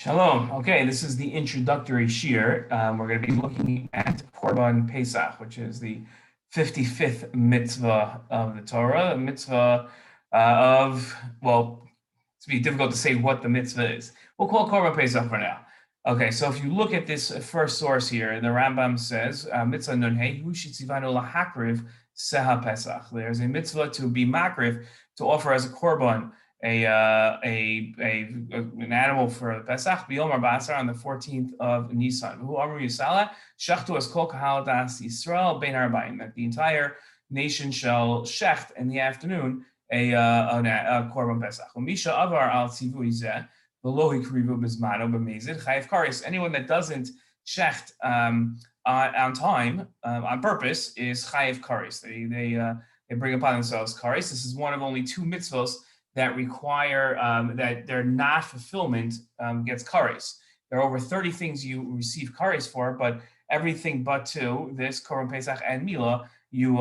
Shalom. Okay, this is the introductory shiur. We're going to be looking at Korban Pesach, which is the 55th mitzvah of the Torah, a mitzvah it's be difficult to say what the mitzvah is. We'll call it Korban Pesach for now. Okay, so if you look at this first source here, the Rambam says, mitzvah nunhei, hu shitzivanu lahakriv seha Pesach. There's a mitzvah to be makriv, to offer as a korban an animal for Pesach b'yom Basar on the 14th of Nisan. Who Amru Yisala shechtu as kol kahal das Yisrael bein harbayim, that the entire nation shall shecht in the afternoon a Korban Pesach. Umisha avar al tzivui zeh v'lo hikrivu b'zmano b'mezid chayav karis. Anyone that doesn't shecht on time on purpose is chayav karis. They bring upon themselves karis. This is one of only two mitzvahs that require that their not fulfillment gets kares. There are over 30 things you receive kares for, but everything but two, this Korban Pesach and Mila, you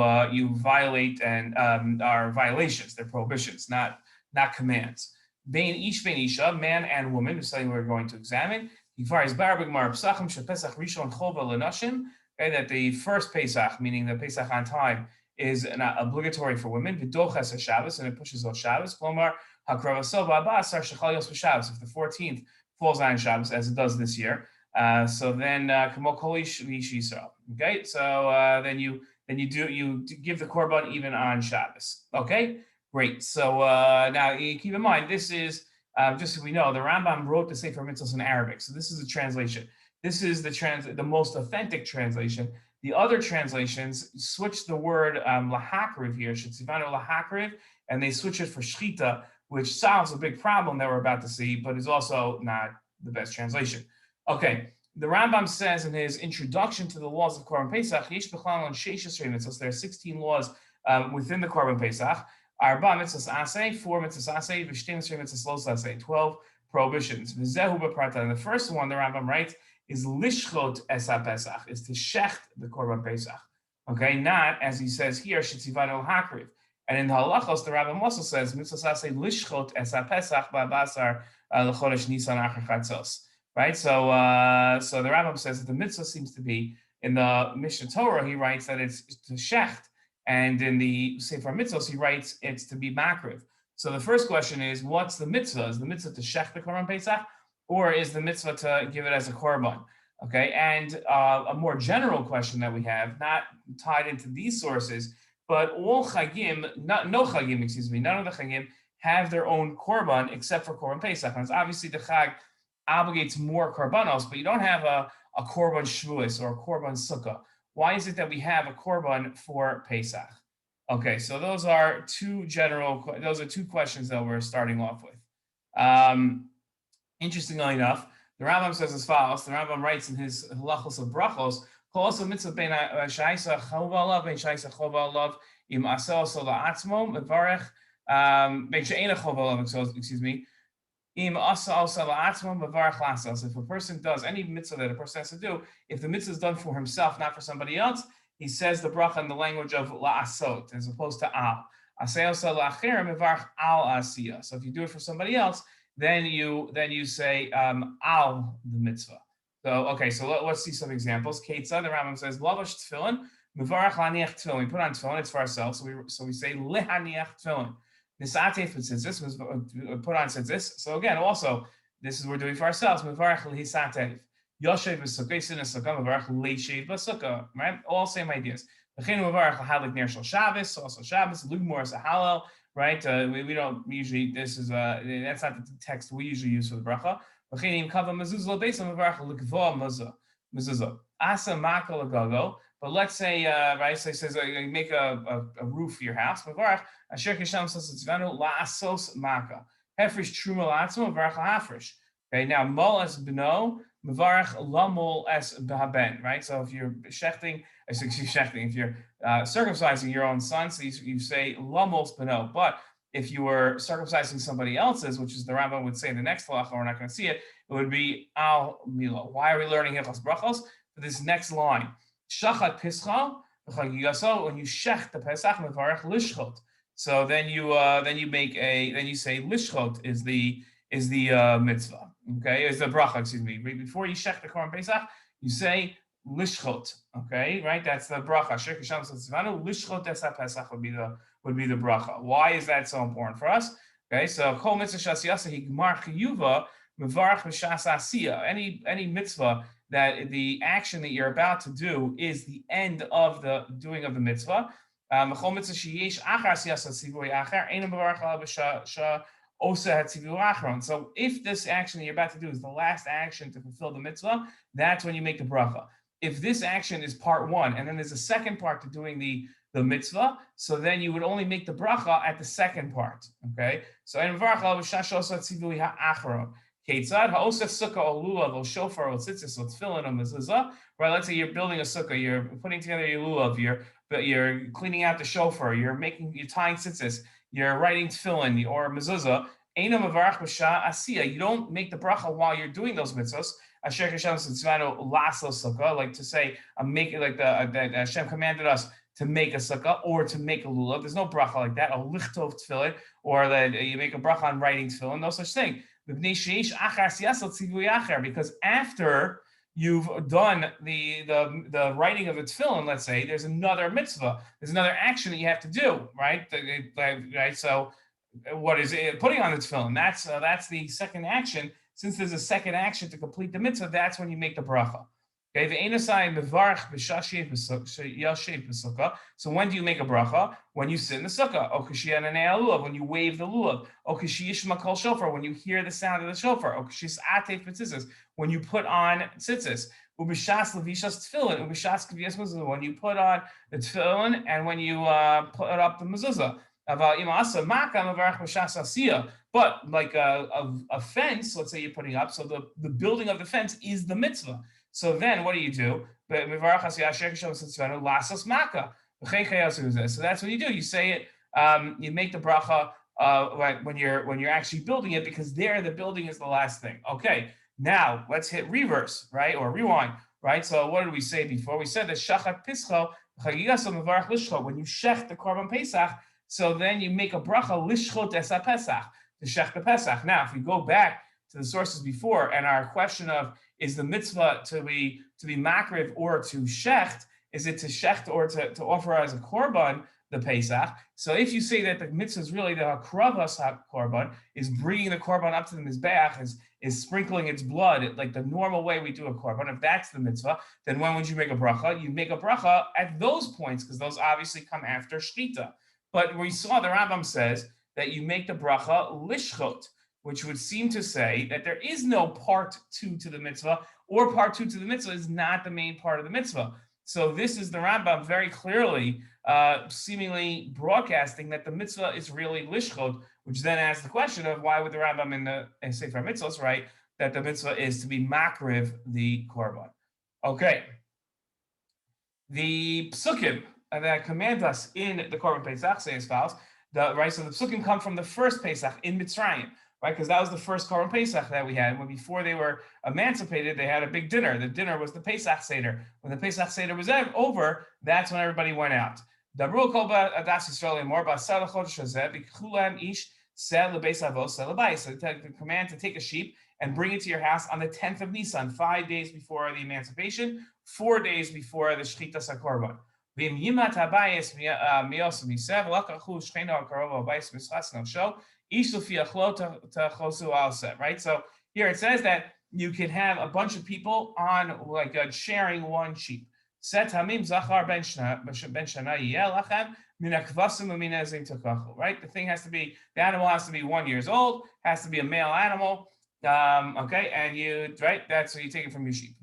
violate and are violations. They're prohibitions, not commands. Bein ish bein isha, man and woman, is something we're going to examine. That the first Pesach, meaning the Pesach on time, is not obligatory for women. V'doches Shabbos, and it pushes on Shabbos. Klomar hakravasov abasar shechal yos b'Shabbos. If the 14th falls on Shabbos, as it does this year, so then kamo kol ish Yisrael. Okay, so then you give the korban even on Shabbos. Okay, great. So now keep in mind, this is just so we know, the Rambam wrote the Sefer Mitzvos in Arabic, so this is a translation. This is the most authentic translation. The other translations switch the word lahakriv here, shetzivanu lahakriv, and they switch it for shechitah, which solves a big problem that we're about to see, but is also not the best translation. Okay, the Rambam says in his introduction to the laws of Korban Pesach, yesh b'chlal on sheishes mitzvos. There are 16 laws within the Korban Pesach. Arba mitzvos aseh, 4 mitzvos aseh, v'shtem mitzvos los aseh, 12 prohibitions. V'zehu b'prata. And the first one, the Rambam writes, is lishchot esa Pesach, is to shecht the Korban Pesach. Okay, not as he says here, shetzivanu hakriv. And in the halachos, the Rambam also says, mitzvah say lishchot esa Pesach ba'basar l'chodesh Nisan achar chatzos. Right, so the Rambam says that the mitzvah seems to be in the Mishnah Torah. He writes that it's to shecht, and in the Sefer Mitzvos he writes it's to be makriv. So the first question is, what's the mitzvah? Is the mitzvah to shecht the Korban Pesach, or is the mitzvah to give it as a korban? Okay, and a more general question that we have, not tied into these sources, but all chagim, none of the chagim have their own korban except for Korban Pesach. And it's obviously the chag obligates more korbanos, but you don't have a korban shvuos or a korban sukkah. Why is it that we have a korban for Pesach? Okay, so those are two questions that we're starting off with. Interestingly enough, the Rambam says as follows. The Rambam writes in his halachos of brachos, also mitzvah ben shaisa chova alav im asel so la'atzmo mevarech ben she'ena chova alav. Excuse me. Im asel so la'atzmo mevarech lasel. If a person does any mitzvah that a person has to do, if the mitzvah is done for himself, not for somebody else, he says the bracha in the language of la'asot as opposed to al. Asel so la'acher mevarech al asiya. So if you do it for somebody else, then you say al the mitzvah. So okay, so let's see some examples. Ketzah, the Rambam says lavash tefillin, mevarach laniach tefillin. We put on tefillin, it's for ourselves. So we say lehaniach tefillin. Nisatef tzitzis, put on tzitzis. So again, also this is what we're doing for ourselves. Mevarach lehisatef. Yoshev v'sukkah, sin sukkah, mevarach leishev v'sukkah. Right, all same ideas. V'chein mevarach lahadlik ner shel Shabbos, also Shabbos. Lugmor is a halal. Right, we don't usually. This is that's not the text we usually use for the bracha. But let's say, right, so it says you make a roof for your house. Okay, now mol es beno mevarach lamol es b'haben. Right, so if you're shechting, if you're circumcising your own son, so you say lamol beno. But if you were circumcising somebody else's, which is the Rambam would say in the next halacha, we're not going to see it, it would be al milo. Why are we learning hilchos brachos? For this next line, shachat pischa, when you shech the pesach mevarach lishchot. So then you say lishchot is the mitzvah. Okay, is the bracha, excuse me. Before you shech the Korban Pesach, you say lishchot. Okay, right? That's the bracha. Lishchot esa Pesach would be the bracha. Why is that so important for us? Okay, so kol mitzvah shasiyasa higmar chiyuva mevarach b'shas asiya. Any mitzvah that the action that you're about to do is the end of the doing of the mitzvah. So if this action that you're about to do is the last action to fulfill the mitzvah, that's when you make the bracha. If this action is part one, and then there's a second part to doing the mitzvah, so then you would only make the bracha at the second part. Okay? So in Ketzad ha'osef sukkah or lulav or shofar or tzitzis or tefillin or mezuzah. Right? Let's say you're building a sukkah, you're putting together your lulav, you're cleaning out the shofar, you're tying tzitzis, you're writing tefillin or mezuzah. Eino mevarach b'sha asiya. You don't make the bracha while you're doing those mitzvahs. Asher Hashem tzvano laso sukkah, like to say, I'm making like that Hashem commanded us to make a sukkah or to make a lulav. There's no bracha like that. A lichtov tefillin, or that you make a bracha on writing tefillin. No such thing. Because after you've done the writing of the tefillin, let's say, there's another mitzvah, there's another action that you have to do, right? Right. So, what is it? Putting on the tefillin? That's the second action. Since there's a second action to complete the mitzvah, that's when you make the bracha. Okay, so when do you make a bracha? When you sit in the sukkah, when you wave the lulav, when you hear the sound of the shofar, when you put on tzitzis, when you put on the tefillin, and when you put up the mezuzah. But like a fence, let's say you're putting up, so the building of the fence is the mitzvah. So then what do you do? So that's what you do. You say it, you make the bracha when you're actually building it, because there the building is the last thing. Okay, now let's hit reverse, right? Or rewind, right? So what did we say before? We said that shachat pischo, when you shech the Korban Pesach, so then you make a bracha lishchot esa Pesach, to shech the Pesach. Now, if we go back to the sources before, and our question of is the mitzvah to be makriv or to shecht, is it to shecht or to offer as a korban the Pesach? So if you say that the mitzvah is really the hakravas korban, is bringing the korban up to the mizbeach, is sprinkling its blood like the normal way we do a korban, if that's the mitzvah, then when would you make a bracha? You make a bracha at those points, because those obviously come after shechitah. But we saw the Rambam says that you make the bracha lishchot, which would seem to say that there is no part two to the mitzvah, or part two to the mitzvah is not the main part of the mitzvah. So this is the Rambam very clearly, seemingly broadcasting that the mitzvah is really lishchot, which then asks the question of why would the Rambam in the Sefer Mitzvos write that the mitzvah is to be makriv the korban. Okay. The psukim that command us in the Korban Pesach say as follows. Right, so the psukim come from the first Pesach in Mitzrayim, right? Because that was the first Korban Pesach that we had. When before they were emancipated, they had a big dinner. The dinner was the Pesach Seder. When the Pesach Seder was over, that's when everybody went out. Dabru kol ba'adas Yisrael lemor ba'asar l'chodesh hazeh v'kchulam ish sel lebeis avos sel lebayis. So the command to take a sheep and bring it to your house on the 10th of Nisan, 5 days before the emancipation, 4 days before the shechitah Korban. Here it says that you can have a bunch of people on sharing one sheep. Right? The thing has to be, the animal has to be 1 year old, has to be a male animal. Okay, and that's where you take it from your sheep.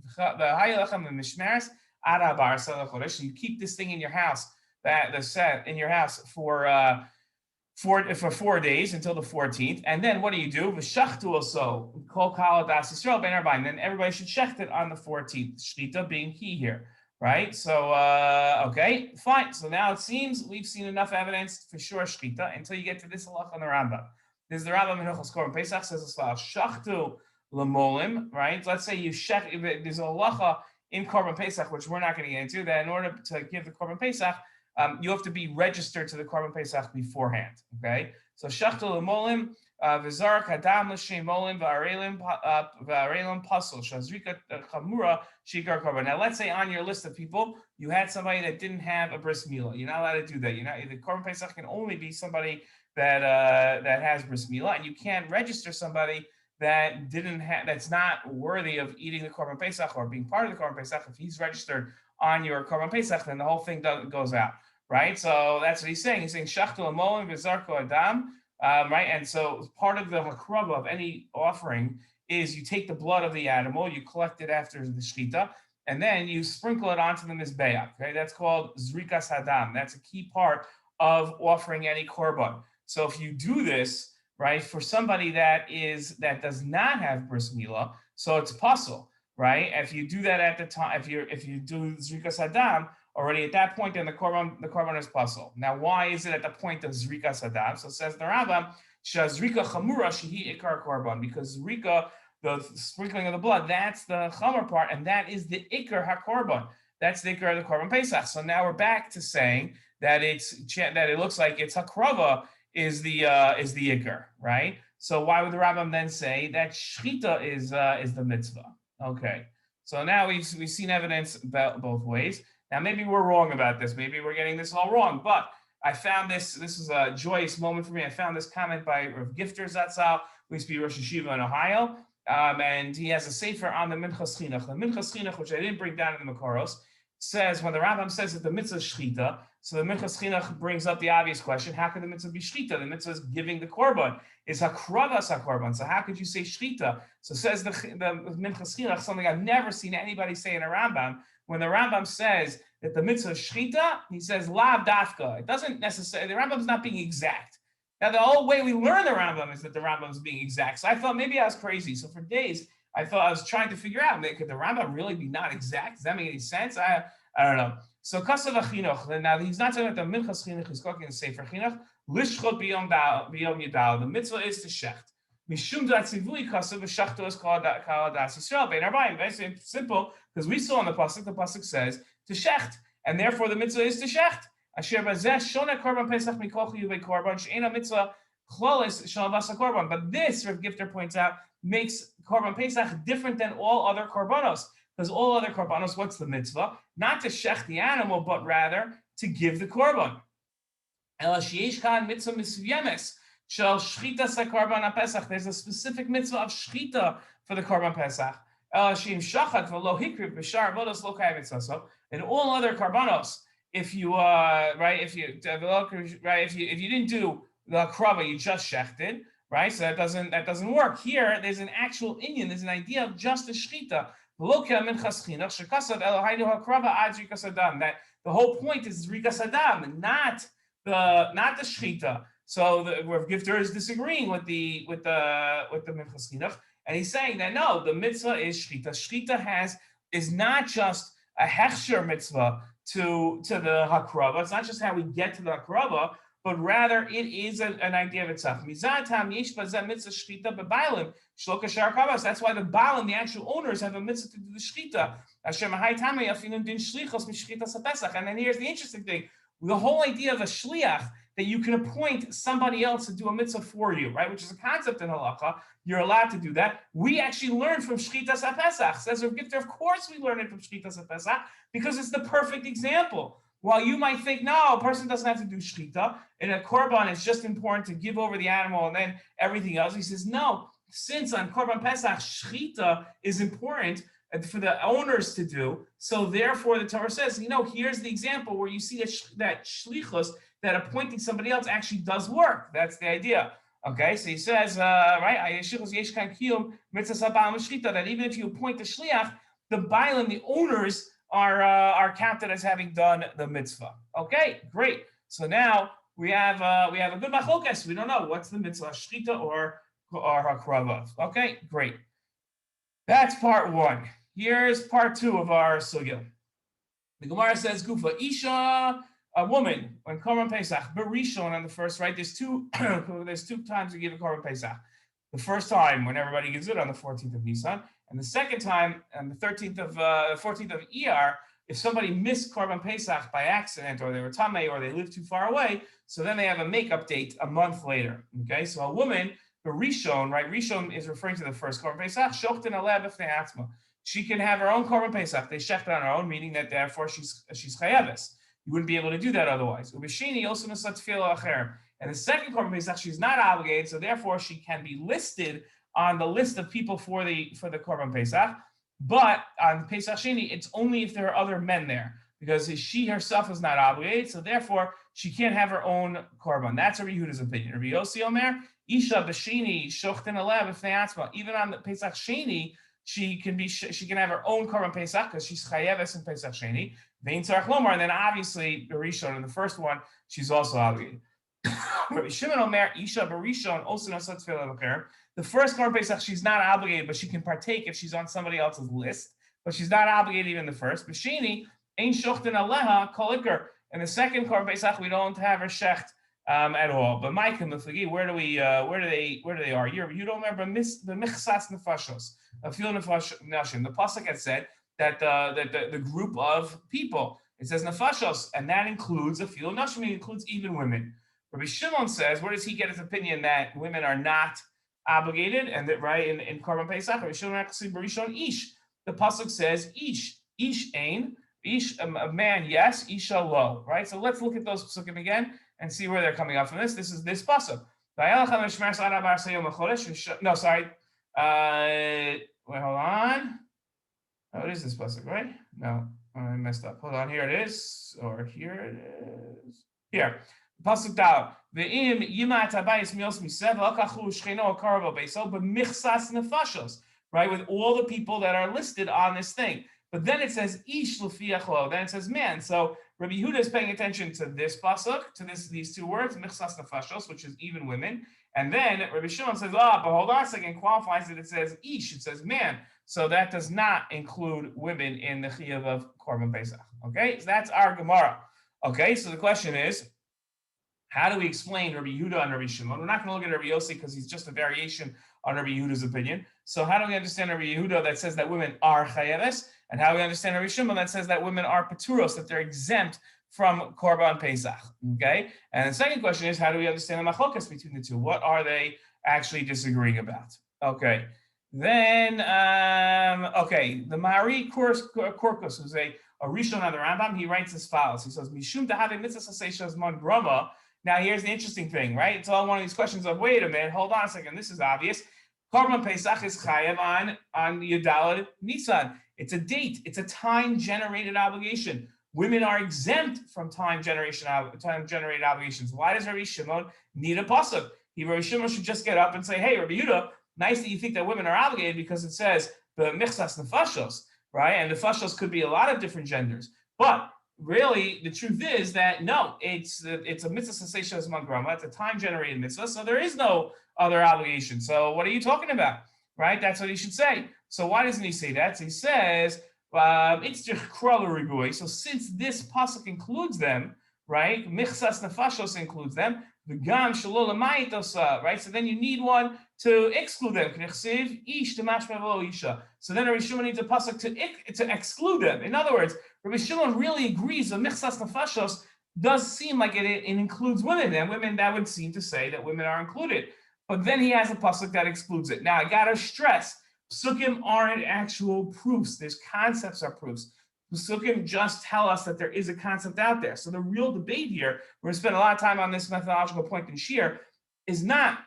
You keep this thing in your house, for 4 days until the 14th, and then what do? V'shachtu also kol kal das Yisrael ben arba'in. Then everybody should shecht it on the 14th. Shechitah being key here, right? So okay, fine. So now it seems we've seen enough evidence for sure shechitah until you get to this halach on the Rambam. This is the Rambam in Hilchos Korban Pesach says as follows: shachtu lemolim. Right? Let's say you shech. There's a halacha in Korban Pesach, which we're not going to get into, that in order to give the Korban Pesach, you have to be registered to the Korban Pesach beforehand. Okay, so shachtu lemolim V'zarak hadam l'shem molin v'arelim pasul shazrika chamura shikar korban. Now, let's say on your list of people you had somebody that didn't have a bris milah. You're not allowed to do that. The Korban Pesach can only be somebody that has bris milah, and you can't register somebody that that's not worthy of eating the Korban Pesach or being part of the Korban Pesach. If he's registered on your Korban Pesach, then the whole thing goes out, right? So that's what he's saying. He's saying shachtu l'molim v'zarko adam, right? And so part of the hakrava of any offering is you take the blood of the animal, you collect it after the shechitah, and then you sprinkle it onto the mizbeach. Okay, that's called zerikas hadam. That's a key part of offering any korban. So if you do this, right, for somebody that does not have bris milah, so it's pasul, right? If you do that at the time, if you do zerikas hadam already at that point, then the korban is pasul. Now, why is it at the point of zerikas hadam? So it says the Rambam, shazrika chamura shehi ikar korban, because zerika, the sprinkling of the blood, that's the chamur part, and that is the ikar hakorban. That's the ikar of the Korban Pesach. So now we're back to saying that it looks like it's hakrava is the ikar, right? So why would the Rambam then say that shechitah is the mitzvah? Okay, so now we've seen evidence about both ways. Now maybe we're wrong about this. Maybe we're getting this all wrong. But I found this. This is a joyous moment for me. I found this comment by Rav Gifter Zatzal, who used to be Rosh Yeshiva in Ohio, and he has a sefer on the Minchas Chinuch. The Minchas Chinuch, which I didn't bring down in the Makoros, says when the Rambam says that the mitzvah is shechitah, so the Minchas Chinuch brings up the obvious question: how could the mitzvah be shechitah? The mitzvah is giving the korban. Is hakravas hakorban? So how could you say shechitah? So says the Minchas Chinuch, something I've never seen anybody say in a Rambam. When the Rambam says that the mitzvah is shechitah, he says lav dafka. It doesn't necessarily. The Rambam's not being exact. Now the whole way we learn the Rambam is that the Rambam is being exact. So I thought maybe I was crazy. So for days I was trying to figure out, could the Rambam really be not exact? Does that make any sense? I don't know. So kasav chinuch. Now he's not talking about the minchas chinuch. He's talking the sefer chinuch. Lishchot biyom yadal. The mitzvah is to shecht. Mishum datzivui kasav v'shachto is called das Yisrael bein arbaim. Very simple, because we saw in the pasuk says to shecht, and therefore the mitzvah is to shecht. Asher bazeh shona korban pesach mikol chiyuvei korban she'ena mitzvah klolis shalavasa korban. But this, Rav Gifter points out, makes Korban Pesach different than all other korbanos. Because all other korbanos, what's the mitzvah? Not to shech the animal, but rather to give the korban. There's a specific mitzvah of shechitah for the Korban Pesach. In all other korbanos, if you didn't do the krava, you just shechted, right? So that doesn't work. Here, there's an actual inyan. There's an idea of just a shechitah. That the whole point is zerikas hadam, not the shechitah. So the Rav Gifter is disagreeing with the minchas chinuch, and he's saying that no, the mitzvah is shechitah. Shechitah is not just a hechsher mitzvah to the hakrava. It's not just how we get to the hakrava, but rather it is an idea of itself. That's why the Baal and the actual owners have a mitzvah to do the shechitah. And then here's the interesting thing. The whole idea of a shliach, that you can appoint somebody else to do a mitzvah for you, right? Which is a concept in halacha. You're allowed to do that. We actually learn from shechitah Pesach. Says Rav Gifter, of course we learn it from shechitah Pesach, because it's the perfect example. While you might think, no, a person doesn't have to do shechitah. In a korban, it's just important to give over the animal and then everything else. He says, no, since on Korban Pesach, shechitah is important for the owners to do. So therefore, the Torah says, here's the example where you see that shlichus, that appointing somebody else actually does work. That's the idea. Okay, so he says, right, that even if you appoint the shliach, the baal and the owners are counted as having done the mitzvah. Okay, great. So now we have a good machlokas. We don't know what's the mitzvah, shechitah or hakrava. Okay, great. That's part one. Here's part two of our sugya. The Gemara says, Gufa Isha, a woman, when Korban Pesach, Berishon on the first, right? There's two times we give a Korban Pesach. The first time when everybody gives it on the 14th of Nisan, and the second time on the 14th of Iyar, if somebody missed Korban Pesach by accident, or they were tamei, or they lived too far away, so then they have a makeup date a month later. Okay, so a woman, But Rishon, right? Rishon is referring to the first Korban Pesach. Shochten aleh b'fnei atzma. She can have her own Korban Pesach. They shecht on her own, meaning that therefore she's chayaves. You wouldn't be able to do that otherwise. Ubishini also nasat tefillah acher. And the second Korban Pesach, she's not obligated, so therefore she can be listed on the list of people for the Korban Pesach. But on Pesach Sheni, it's only if there are other men there, because she herself is not obligated, so therefore she can't have her own Korban. That's Rabbi Yehuda's opinion. Rabbi Yossi Omer, Isha b'Sheni shochten aleh b'fnei atzma. Even on the Pesach Sheni, she can have her own Korban Pesach because she's chayeves in Pesach Sheni. Vein tzarich lomar, and then obviously Rishon in the first one, she's also obligated. Rabbi Shimon Omer, Isha b'Rishon also nasat tefillah acher. The first Korban Pesach, she's not obligated, but she can partake if she's on somebody else's list. But she's not obligated even the first. B'Sheni ein shochten aleha kol ikar. And the second Korban Pesach, we don't have her shecht at all. But Micah, where do they are? You don't remember the michsas nefashos, a few nefashim. The pasuk had said that the group of people. It says nefashos, and that includes a few nashim. It includes even women. Rabbi Shimon says, where does he get his opinion that women are not obligated, and that right in Korban Pesach? Rabbi Shimon actually barishon ish. The pasuk says ish ein. Ish, a man, yes. Isha, lo. Right. So let's look at those pasukim again and see where they're coming up from. This is this pasuk. No, sorry. Wait, hold on. Oh, it is this pasuk, right? No, I messed up. Hold on. Here it is, or here it is. Here. Pasuk down. Ve'im yimat habayis mios misev lakachu shcheno akarvo beiso b'michsas nefashos. Right, with all the people that are listed on this thing. But then it says ish l'fiachlo. Then it says man. So Rabbi Yehuda is paying attention to this pasuk, to these two words, michsas nefashos, which is even women. And then Rabbi Shimon says, but hold on a second, qualifies it. It says ish. It says man. So that does not include women in the chiyuv of Korban Pesach. Okay, so that's our Gemara. Okay, so the question is, how do we explain Rabbi Yehuda and Rabbi Shimon? We're not going to look at Rabbi Yossi because he's just a variation on Rabbi Yehuda's opinion. So how do we understand Rabbi Yehuda that says that women are chayeves? And how do we understand Rabbi Shimon that says that women are paturos, that they're exempt from Korban Pesach? Okay? And the second question is, how do we understand the machlokas between the two? What are they actually disagreeing about? Okay. Then, the Mari Korkus, who's a Rishon on the Rambam, he writes as follows. He says, Mishum tahave mitzvah sasei mon grama. Now, here's the interesting thing, right? It's all one of these questions of, wait a minute, hold on a second, this is obvious. Korban Pesach is chayav on Yudalad Nisan. It's a date. It's a time-generated obligation. Women are exempt from time-generated obligations. Why does Rabbi Shimon need a pasuk? Rabbi Shimon should just get up and say, hey, Rabbi Yehuda, nice that you think that women are obligated because it says the michsas nefashos, right? And nefashos could be a lot of different genders. But really, the truth is that no, it's a mitzvah sensation as grama. It's a time-generated mitzvah, so there is no other obligation. So what are you talking about, right? That's what he should say. So why doesn't he say that? So he says it's just boy. So since this pasuk includes them, right? Michsas nefashos includes them. The gam shalol right? So then you need one to exclude them. So then Rabbi Shimon needs a pasuk to exclude them. In other words, Rabbi Shimon really agrees that michsas nefashos does seem like it includes women, and women that would seem to say that women are included. But then he has a pasuk that excludes it. Now I gotta stress, psukim aren't actual proofs. There's concepts are proofs. Psukim just tell us that there is a concept out there. So the real debate here, we're going to spend a lot of time on this methodological point in Shiur, is not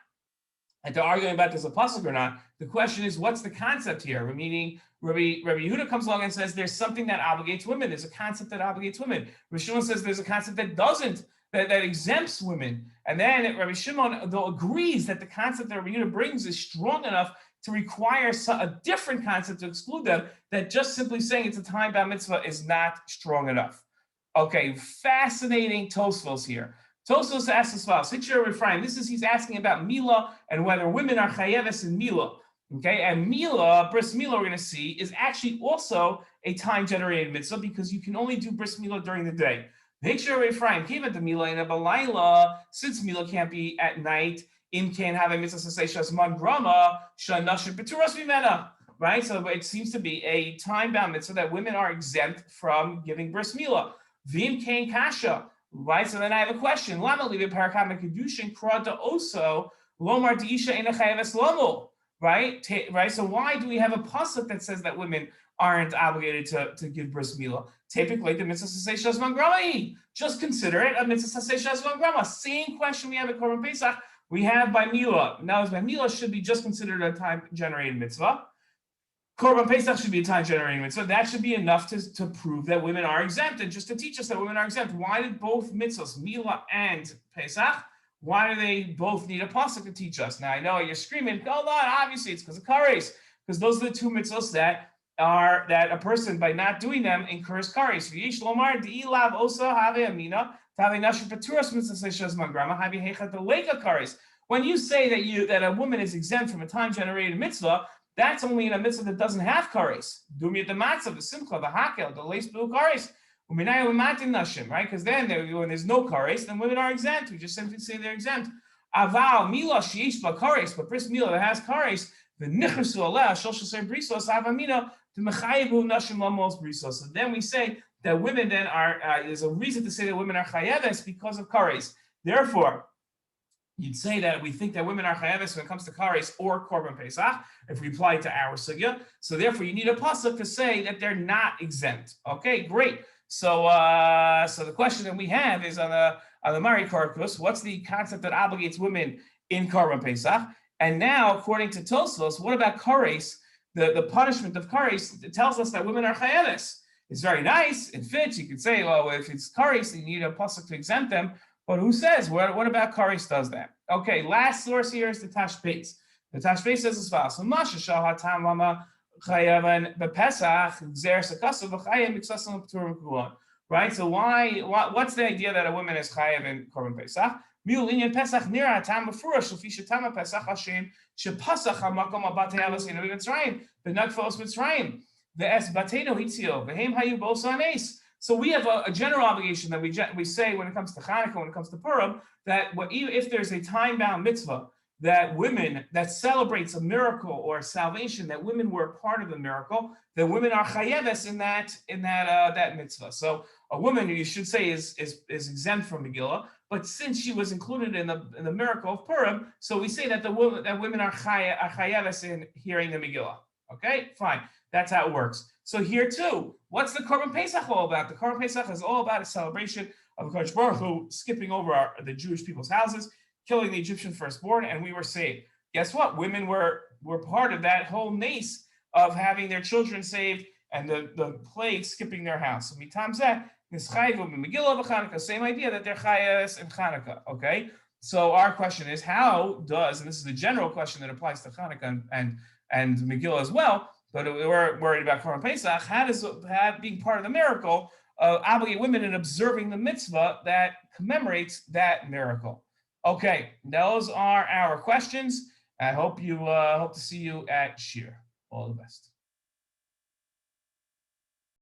that they're arguing about there's a pasuk or not. The question is, what's the concept here? Meaning, Rabbi Yehuda comes along and says there's something that obligates women. There's a concept that obligates women. Rabbi Shimon says there's a concept that doesn't, that exempts women. And then Rabbi Shimon, though, agrees that the concept that Rabbi Yehuda brings is strong enough to require a different concept to exclude them, that just simply saying it's a time-bound mitzvah is not strong enough. Okay, fascinating Tosfos here. Tosfos asks as follows. Shiur refrain. He's asking about Mila and whether women are chayeves in Mila. Okay, and Mila, bris Mila, we're going to see, is actually also a time-generated mitzvah because you can only do bris Mila during the day. Shiur refrain. Came at the Mila in a balayla, since Mila can't be at night. In can have a mitzvah sensation man grama shanashim beturas vimena, right? So it seems to be a time-bound mitzvah that women are exempt from giving bris milah. Vim kain kasha, right? So then I have a question. Lama live parakam kedushin krada oso Lomar Deisha Eina Chayaves Lomo. Right? Right? So why do we have a pasuk that says that women aren't obligated to give bris milah? Typically, the mitzvah saseh shazman grama. Just consider it a mitzvah saseh shazman grama. Same question we have at Korban Pesach, we have by milah. Now, by milah should be just considered a time-generated mitzvah. Korban Pesach should be a time-generating mitzvah. That should be enough to prove that women are exempt, and just to teach us that women are exempt. Why did both mitzvahs, milah and Pesach, why do they both need a pasuk to teach us? Now I know you're screaming, hold on, obviously it's because of kares, because those are the two mitzvahs that a person by not doing them incurs kares. When you say that a woman is exempt from a time-generated mitzvah, that's only in a mitzvah that doesn't have kares. Dumi the matzah, the simcha, the hakel, the leis blue kares. Right? Because then when there's no kares, then women are exempt. We just simply say they're exempt. Aval mila sheish ba kares, but bris mila that has kares, the nichrusu aleh shel shasei brisos avamina to mechayevu nashim lamos brisos. So then we say that women then are there's a reason to say that women are chayeves because of kares. Therefore, you'd say that we think that women are chayeves when it comes to kares or Korban Pesach, if we apply it to our sugya. So therefore, you need a pasuk to say that they're not exempt. Okay, great. So the question that we have is on the Mari Korpus, what's the concept that obligates women in Korban Pesach? And now, according to Tosfos, what about kares? The punishment of kares, it tells us that women are chayeves. It's very nice, it fits. You could say, well, if it's kares, you need a pasuk to exempt them. But who says? What about kares does that? Okay, last source here is the Tashbetz. The Tashbetz says as follows: So Masha Shah Hatam Lama. Right? So what's the idea that a woman is chayav in Korban Pesach? So we have a general obligation that we say when it comes to Chanukah, when it comes to Purim, that if there's a time-bound mitzvah that women, that celebrates a miracle or salvation, that women were part of the miracle, that women are chayeves in that mitzvah. So a woman, you should say, is exempt from Megillah, but since she was included in the miracle of Purim, so we say that women are chayeves in hearing the Megillah. Okay, fine. That's how it works. So here too, what's the Korban Pesach all about? The Korban Pesach is all about a celebration of Kodesh Baruch Hu skipping over the Jewish people's houses, killing the Egyptian firstborn, and we were saved. Guess what? Women were part of that whole nace of having their children saved and the plague skipping their house. So mitam zeh nischayevu b'Megillah v'Chanukah. Same idea that they're chayes in Chanukah. Okay. So our question is, how does, and this is a general question that applies to Chanukah and Megillah as well, but we're worried about Korban Pesach. How does being part of the miracle obligate women in observing the mitzvah that commemorates that miracle? Okay, those are our questions. I hope to see you at Shiur. All the best.